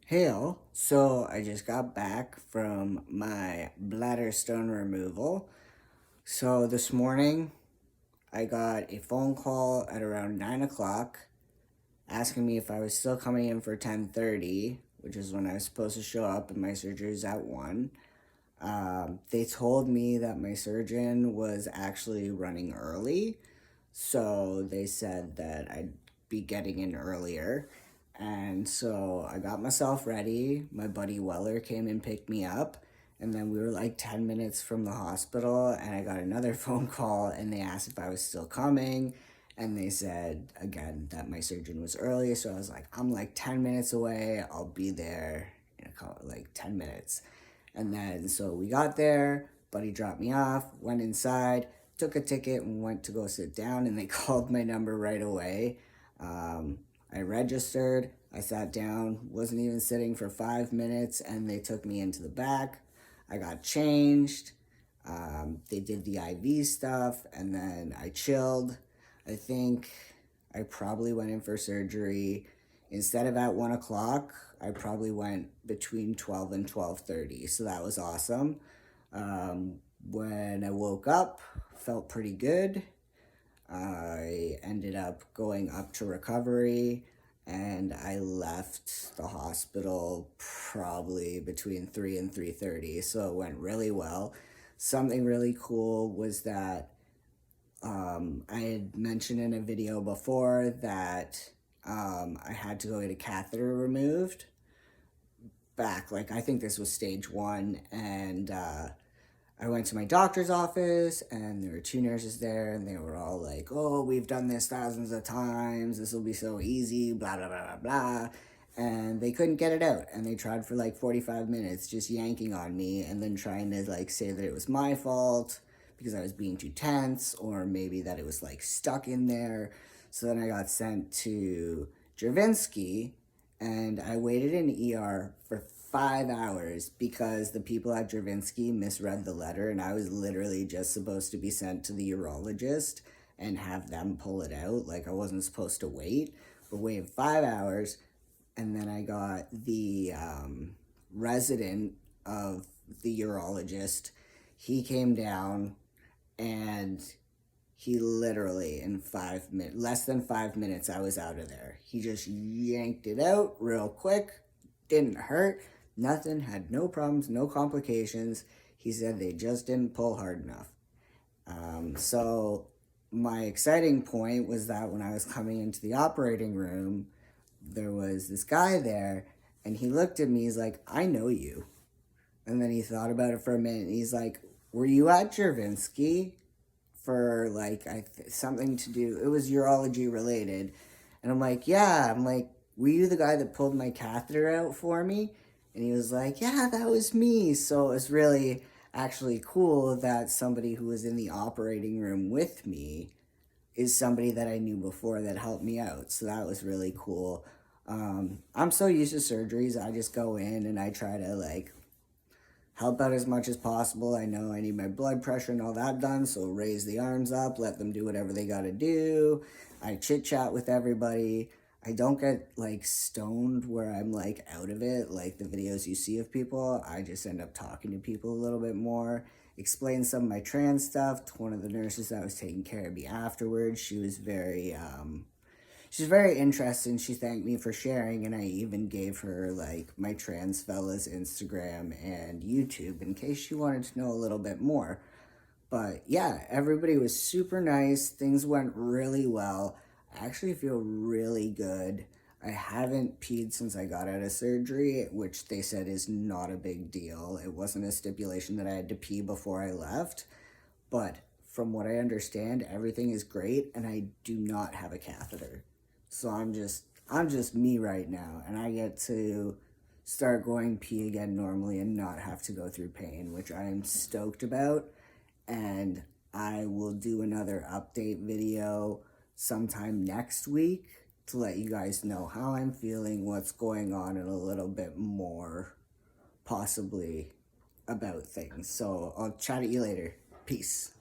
Hail. So I just got back from my bladder stone removal. So this morning I got a phone call at around 9 o'clock asking me if I was still coming in for 10:30, which is when I was supposed to show up, and my surgery is at 1. They told me that my surgeon was actually running early, so they said that I'd be getting in earlier. And so I got myself ready. My buddy Weller came and picked me up. And then we were like 10 minutes from the hospital, and I got another phone call, and they asked if I was still coming. And they said again that my surgeon was early. So I was like, I'm like 10 minutes away. I'll be there in like 10 minutes. And then so we got there. Buddy dropped me off, went inside, took a ticket, and went to go sit down. And they called my number right away. I registered, I sat down, wasn't even sitting for 5 minutes, and they took me into the back. I got changed. They did the IV stuff, and then I chilled. I think I probably went in for surgery. Instead of at 1 o'clock, I probably went between 12 and 12:30, so that was awesome. When I woke up, felt pretty good. I ended up going up to recovery, and I left the hospital probably between 3 and 3:30, so it went really well. Something really cool was that I had mentioned in a video before that I had to go get a catheter removed back, like I think this was stage 1, and I went to my doctor's office, and there were 2 nurses there, and they were all like, oh, we've done this thousands of times, this will be so easy, blah, blah, blah, blah, blah. And they couldn't get it out, and they tried for like 45 minutes just yanking on me, and then trying to like say that it was my fault because I was being too tense, or maybe that it was like stuck in there. So then I got sent to Dravinsky, and I waited in ER for 5 hours because the people at Dravinsky misread the letter, and I was literally just supposed to be sent to the urologist and have them pull it out. Like, I wasn't supposed to wait, but waited 5 hours. And then I got the resident of the urologist. He came down, and he literally in 5 minutes, less than 5 minutes, I was out of there. He just yanked it out real quick. Didn't hurt. Nothing, had no problems, no complications. He said they just didn't pull hard enough. So my exciting point was that when I was coming into the operating room, there was this guy there, and he looked at me, he's like, I know you. And then he thought about it for a minute, and he's like, were you at Jervinsky for like something to do, it was urology related? And I'm like, yeah. I'm like, were you the guy that pulled my catheter out for me? And he was like, yeah, that was me. So it's really actually cool that somebody who was in the operating room with me is somebody that I knew before that helped me out. So that was really cool. I'm so used to surgeries. I just go in and I try to like help out as much as possible. I know I need my blood pressure and all that done, so raise the arms up, let them do whatever they gotta do. I chit chat with everybody. I don't get like stoned where I'm like out of it, like the videos you see of people. I just end up talking to people a little bit more, explain some of my trans stuff to one of the nurses that was taking care of me afterwards. She's very interested. She thanked me for sharing, and I even gave her like my trans fella's Instagram and YouTube in case she wanted to know a little bit more. But yeah, everybody was super nice. Things went really well. I actually feel really good. I haven't peed since I got out of surgery, which they said is not a big deal. It wasn't a stipulation that I had to pee before I left. But from what I understand, everything is great, and I do not have a catheter. So I'm just me right now, and I get to start going pee again normally and not have to go through pain, which I am stoked about. And I will do another update video sometime next week to let you guys know how I'm feeling, what's going on, and a little bit more possibly about things. So I'll chat at you later. Peace.